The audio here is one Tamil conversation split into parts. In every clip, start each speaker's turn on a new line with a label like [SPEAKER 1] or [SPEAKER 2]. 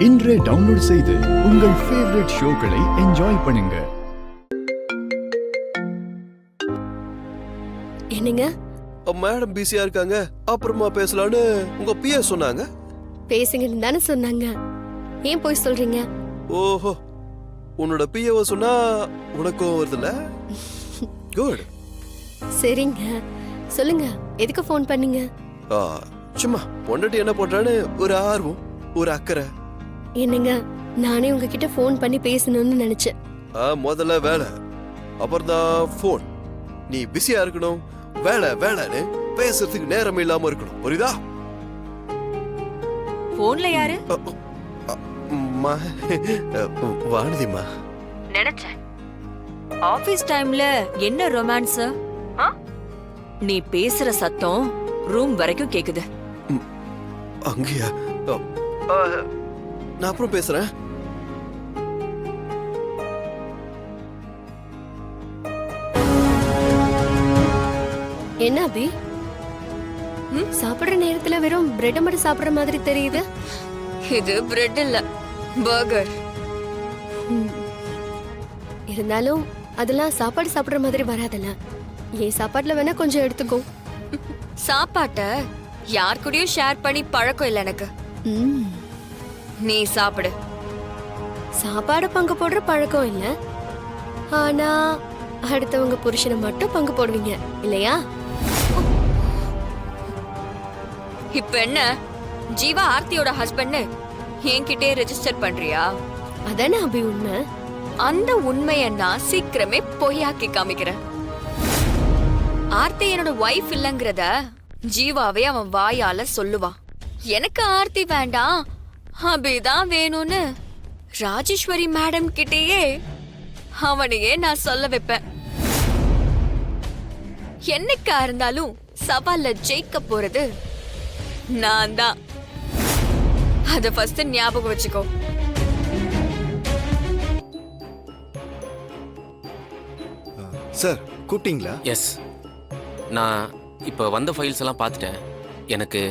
[SPEAKER 1] இன்றே டவுன்லோட் செய்து உங்கள் ஃபேவரட் ஷோக்களை என்ஜாய் பண்ணுங்க.
[SPEAKER 2] என்னங்க?
[SPEAKER 3] மேடம் பிஸியா இருக்காங்க, அப்புறமா பேசலான்னு உங்க பிஏ சொன்னாங்க.
[SPEAKER 2] பேசுங்கன்னு தானே சொன்னாங்க. ஏன் போய் சொல்றீங்க?
[SPEAKER 3] ஓஹோ, உன்னோட பிஏவை சொன்னா உனக்கும் வருதுல்ல? குட்.
[SPEAKER 2] சரிங்க, சொல்லுங்க. எதுக்கு ஃபோன் பண்ணீங்க?
[SPEAKER 3] சும்மா பொண்டாட்டி என்ன பண்றான்னு ஒரு ஆர்வம், ஒரு அக்கறை.
[SPEAKER 2] என்னங்க, நானே உங்ககிட்ட ஃபோன் பண்ணி பேசணும்னு நினைச்சேன்.
[SPEAKER 3] முதல்ல வேலை, அப்புறம் தான் ஃபோன். நீ பிஸியா இருக்கணும், வேலை வேலைன்னு பேசுறதுக்கு நேரம் இல்லாம இருக்கணும், புரியுதா?
[SPEAKER 4] போன்ல யாரு?
[SPEAKER 3] வானதிமா.
[SPEAKER 4] நினைச்சேன் ஆபீஸ் டைம்ல என்ன ரொமான்ஸ்? நீ பேசுற சத்தம் ரூம் வரைக்கும் கேக்குது.
[SPEAKER 3] அங்கயா? நான் அப்புறம் பேசுறேன்.
[SPEAKER 2] என்ன அபி, சாப்பிடுற நேரத்துல வெறும் பிரெட் மட்டும் சாப்பிடுற மாதிரி தெரியுது.
[SPEAKER 4] இது பிரெட் இல்ல, பர்கர்.
[SPEAKER 2] இருந்தாலும் அதெல்லாம் சாப்பாடு சாப்பிடுற மாதிரி வராதல்ல. ஏன் சாப்பாட்டுல வேணா கொஞ்சம் எடுத்துக்கோ.
[SPEAKER 4] சாப்பாட்ட யார் கூடயும் ஷேர் பண்ணி பழக்கம் இல்ல எனக்கு. நீ சாப்பிடு.
[SPEAKER 2] சாப்பாடு பங்கு போடுற பழக்கம் இல்ல, ஆனா அடுத்தவங்க புருஷனை மட்டும் பங்கு போடுவீங்க இல்லையா?
[SPEAKER 4] இப்ப என்ன, ஜீவா ஆர்த்தியோட ஹஸ்பண்ட் என்கிட்டே ரெஜிஸ்டர் பண்றியா?
[SPEAKER 2] அதானே அபி உண்மை.
[SPEAKER 4] அந்த உண்மைய நான் சீக்கிரமே பொய்யாக்கி காமிக்கிறேன். ஆர்த்தி என்னோட வைஃப் இல்லங்கிறத ஜீவாவே அவன் வாயால சொல்லுவான். எனக்கு ஆர்த்தி வேண்டாம், அபிதான் வேணும்னு ராஜேஸ்வரி மேடம் கிட்டேயே அவனையே நான் சொல்ல வைப்பேன். என்னைக்கா இருந்தாலும் சவால்ல ஜெயிக்க போறது நான் தான். அத ஃபர்ஸ்ட் ஞாபகம் வச்சுக்கோ.
[SPEAKER 5] சார் கூப்பிட்டீங்களா?
[SPEAKER 6] எஸ், நான் இப்போ வந்த ஃபைல்ஸ் எல்லாம் பார்த்துட்டேன். எனக்கு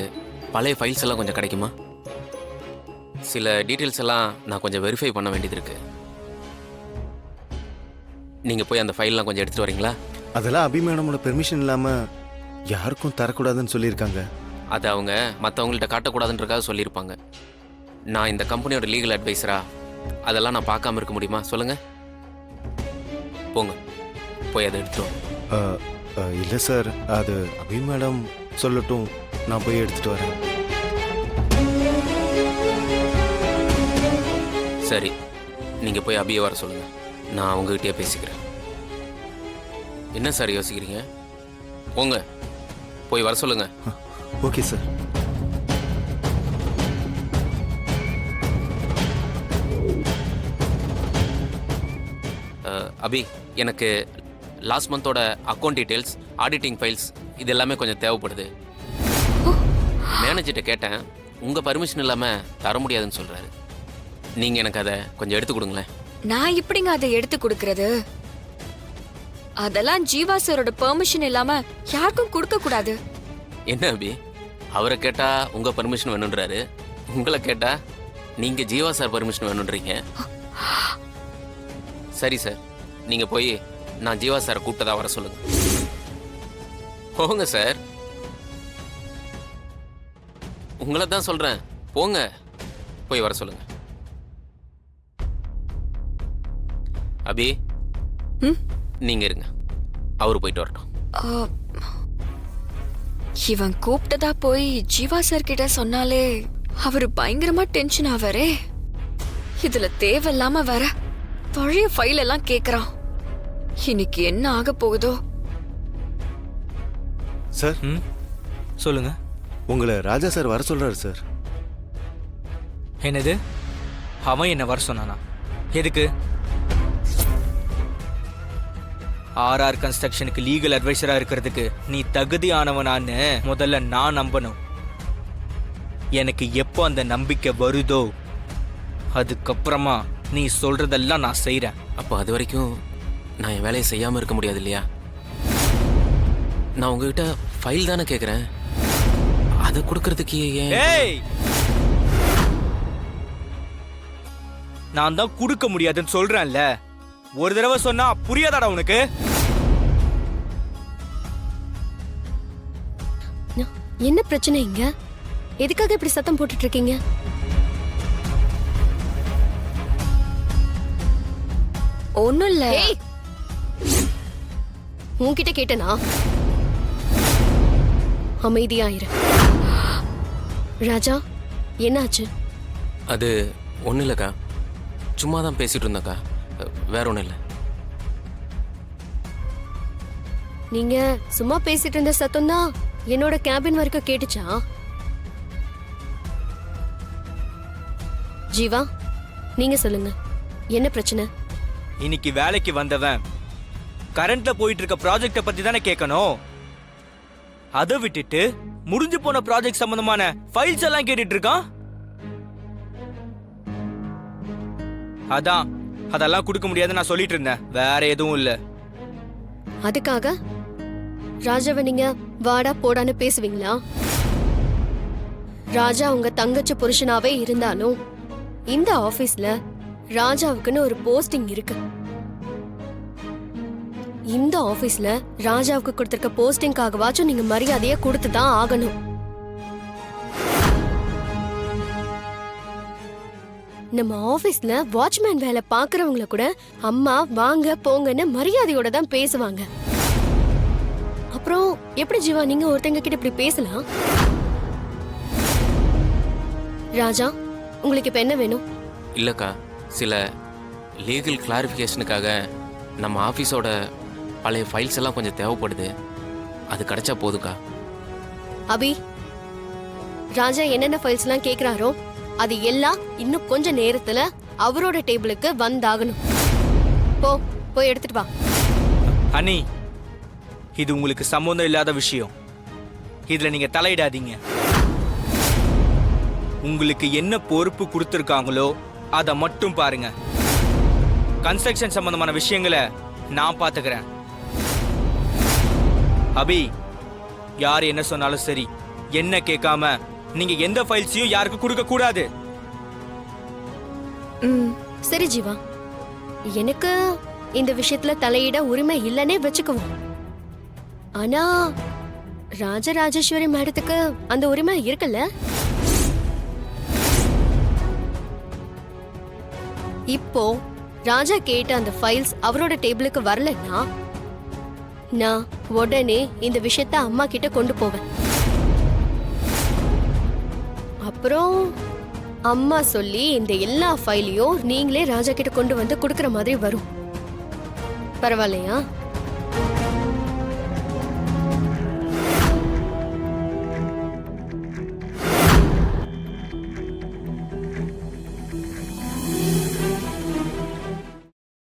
[SPEAKER 6] பழைய ஃபைல்ஸ் எல்லாம் கொஞ்சம் கிடைக்குமா? சில டீட்டெயில்ஸ் எல்லாம் நான் கொஞ்சம் வெரிஃபை பண்ண வேண்டியது இருக்கு. நீங்கள் போய் அந்த ஃபைல்லாம் கொஞ்சம் எடுத்துகிட்டு வரீங்களா?
[SPEAKER 5] அதெல்லாம் அபி மேடமோட பெர்மிஷன் இல்லாமல் யாருக்கும் தரக்கூடாதுன்னு சொல்லியிருக்காங்க.
[SPEAKER 6] அதை அவங்க மற்றவங்கள்ட்ட காட்டக்கூடாதுன்றக்காக சொல்லியிருப்பாங்க. நான் இந்த கம்பெனியோட லீகல் அட்வைஸரா அதெல்லாம் நான் பார்க்காம இருக்க முடியுமா? சொல்லுங்கள். போங்க, போய் அதை எடுத்துட்டோம்.
[SPEAKER 5] இல்லை சார், அது அபி மேடம் சொல்லட்டும், நான் போய் எடுத்துகிட்டு வரேன்.
[SPEAKER 6] சரி, நீங்கள் போய் அபியை வர சொல்லுங்கள், நான் அவங்ககிட்டயே பேசிக்கிறேன். என்ன சார் யோசிக்கிறீங்க? போங்க, போய் வர சொல்லுங்கள்.
[SPEAKER 5] Okay sir.
[SPEAKER 6] அபி, எனக்கு லாஸ்ட் மந்தோட அக்கௌண்ட் டீட்டெயில்ஸ், ஆடிட்டிங் ஃபைல்ஸ் இது எல்லாமே கொஞ்சம் தேவைப்படுது. மேனேஜர்கிட்ட கேட்டேன், உங்கள் பர்மிஷன் இல்லாமல் தர முடியாதுன்னு சொல்கிறாரு. நீங்கள் எனக்கு அதை கொஞ்சம் எடுத்து கொடுங்களேன்.
[SPEAKER 4] நான் இப்படிங்க அதை எடுத்து கொடுக்கறது? அதெல்லாம் ஜீவா சாரோட பெர்மிஷன் இல்லாம யாருக்கும் கொடுக்க கூடாது.
[SPEAKER 6] என்ன அபி, அவரை கேட்டா உங்க பர்மிஷன் வேணுன்றாரு, உங்களை கேட்டா நீங்க ஜீவா சார் பர்மிஷன் வேணுன்றீங்க. சரி சார், நீங்க போய் நான் ஜீவா சாரை கூப்பிட்டதா வர சொல்லுங்க. போங்க சார், உங்களை தான் சொல்றேன், போங்க போய் வர சொல்லுங்க. அபி, நீங்க இருங்க, அவரு போயிட்டு வரட்டும்.
[SPEAKER 4] இவன் கூப்பிட்டதா போய் ஜீவா சார் கிட்ட சொன்னாலே அவரு பயங்கரமா டென்ஷன் ஆவாரே. இதுல தேவையில்லாம வர பழைய ஃபைல் எல்லாம் கேக்குறான். இன்னைக்கு என்ன ஆக போகுதோ?
[SPEAKER 5] சார்
[SPEAKER 7] சொல்லுங்க.
[SPEAKER 5] உங்களை ராஜா சார் வர சொல்றாரு சார்.
[SPEAKER 7] என்னது? அவன் என்ன வர சொன்னானா? எதுக்கு? ஆர்ஆர் கன்ஸ்ட்ரக்ஷனுக்கு லீகல் அட்வைசரா இருக்கிறதுக்கு நீ தகுதியானவனான்னு முதல்ல நான் நம்பணும். எனக்கு எப்போ அந்த நம்பிக்கை வருதோ அதுக்கப்புறமா நீ சொல்றதெல்லாம் நான் செய்றேன்.
[SPEAKER 6] அப்போ அது வரைக்கும் நான் என் வேலையை செய்யாம இருக்க முடியாது இல்லையா? நான் உங்ககிட்ட ஃபைல் தானே கேட்குறேன், அதை கொடுக்கறதுக்கு ஏன்?
[SPEAKER 7] ஏய், நான் தான் கொடுக்க முடியாதுன்னு சொல்றேன்ல. ஒரு தடவை சொன்னா புரியாதாடா உனக்கு?
[SPEAKER 2] என்ன பிரச்சனை இங்க? எதுக்காக இப்படி சத்தம் போட்டுட்டு இருக்கீங்க?
[SPEAKER 4] ஒண்ணும் இல்ல.
[SPEAKER 2] ஏய், உன்கிட்ட கேட்டனா? அமைதியாயிரு. ராஜா, என்னாச்சு?
[SPEAKER 6] அது ஒன்றும் இல்லைக்கா, சும்மா தான் பேசிட்டு இருந்தேக்கா, வேற ஒன்றும் இல்லை.
[SPEAKER 2] நீங்க சும்மா பேசிட்டு இருந்த சத்தம் தான் என்னோட கேபின் வரைக்கும் கேட்டுச்சா? ஜீவா, நீங்க சொல்லுங்க, என்ன பிரச்சனை?
[SPEAKER 7] இன்னைக்கு வேலைக்கு வந்தவன் கரண்ட்ல போயிட்டு இருக்க ப்ராஜெக்ட பத்தி தானே கேட்கணும். அதை விட்டுட்டு முடிஞ்சு போன ப்ராஜெக்ட் சம்பந்தமான ஃபைல்ஸ் எல்லாம் கேட்டுட்டு இருக்கான். அதான் அதெல்லாம் கொடுக்க முடியாதுன்னு நான் சொல்லிட்டு இருந்தேன், வேற எதுவும் இல்ல.
[SPEAKER 2] அதுக்காக ராஜாவை நீங்க வாடா போடான்னு பேசுவீங்களா? ராஜா உங்க தங்கச்சி புருஷனாவே இருந்தாலும் இந்த ஆபீஸ்ல ராஜாவுக்குன்னு ஒரு போஸ்டிங் இருக்கு. இந்த ஆபீஸ்ல ராஜாவுக்கு கொடுத்திருக்க போஸ்டிங்காகவாச்சும் நீங்க மரியாதையை கொடுத்து தான் ஆகணும். நம்ம ஆபீஸ்ல வாட்ச்மேன் வேலை பாக்குறவங்கள கூட அம்மா வாங்க போங்கன்னு மரியாதையோட தான் பேசுவாங்க. அப்புறம் எப்படி ஜீவா நீங்க ஒருத்தங்க கிட்ட இப்படி பேசலாம்? ராஜா, உங்களுக்கு இப்ப என்ன வேணும்?
[SPEAKER 6] இல்லைக்கா, சில லீகல் கிளாரிஃபிகேஷனுக்காக நம்ம ஆஃபீஸோட பழைய ஃபைல்ஸ் எல்லாம் கொஞ்சம் தேவைப்படுது, அது கிடைச்சா போதுக்கா.
[SPEAKER 2] அபி, ராஜா என்னென்ன ஃபைல்ஸ் எல்லாம் கேக்குறாரோ அது எல்லாம் இன்னும் கொஞ்ச நேரத்துல அவரோட டேபிளுக்கு வந்தாகணும். போய் எடுத்துட்டு வா.
[SPEAKER 7] அனி, இது உங்களுக்கு சம்பந்தம் இல்லாத விஷயம், இதுல நீங்க தலையிடாதீங்க. உங்களுக்கு என்ன பொறுப்பு கொடுத்துருக்காங்களோ அதை மட்டும் பாருங்க. கன்ஸ்ட்ரக்ஷன் சம்பந்தமான விஷயங்களை நான் பாத்துக்கிறேன். அபி, யார் என்ன சொன்னாலும் சரி, என்ன கேட்காம நீங்க எந்த ஃபைல்ஸையும் யாருக்கு கொடுக்க கூடாது.
[SPEAKER 2] சரி ஜீவா, எனக்கு இந்த விஷயத்துல தலையிட உரிமை இல்லைன்னே வச்சுக்குவோம். ஆனா ராஜராஜேஸ்வரி மேடத்துக்கு அந்த உரிமை இருக்குல்ல? இப்போ ராஜா கேட்ட அந்த ஃபைல்ஸ் அவரோட டேபிளுக்கு வரலன்னா நான் உடனே இந்த விஷயத்த அம்மா கிட்ட கொண்டு போவேன். அப்புறம் அம்மா சொல்லி இந்த எல்லா ஃபைலையும் நீங்களே ராஜா கிட்ட கொண்டு வந்து கொடுக்கற மாதிரி வரும். பரவாயில்லையா?